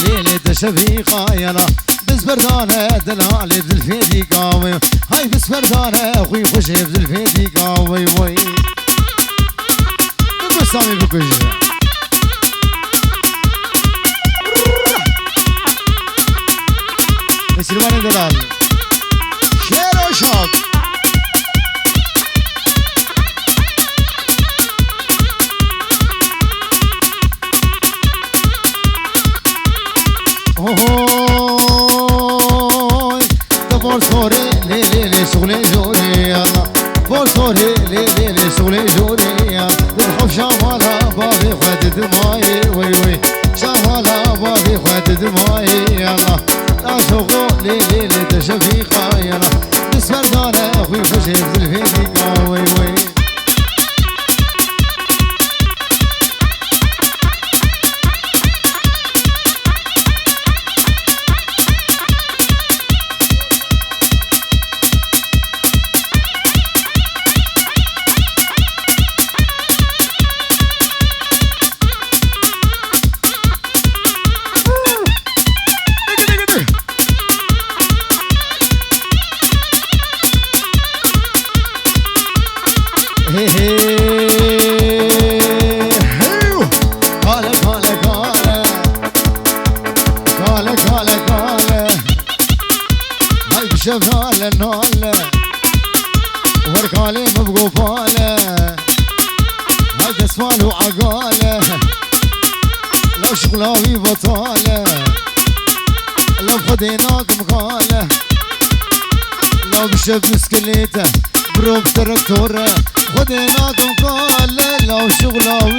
ليلة شفيقة يلا بس بردانة دلالة بالفيدي قاوي هاي بس بردانة أخوي خشي بالفيدي قاوي وي بكو سامي بكو جيجا سلمان دلال شير وشوق اوه دبور صوري لي لي لي شغلي جوري يلا بور صوري لي لي لي شغلي جوري يلا الخوف شامالا بابي خد دماي وي وي شامالا بابي خد دماي يلا لا شغلو لي لي لي تشفيقة يلا بس بردانة اخوي خشي بزلفينيقة وي وي شفالة نالة وركالي مبقوفالة هاي اسفال وعقالة لو شغلاوي بطالة لو خديناك مقالة لو بشب مسكليته بروب تركتورة خديناك مقالة لو شغلاوي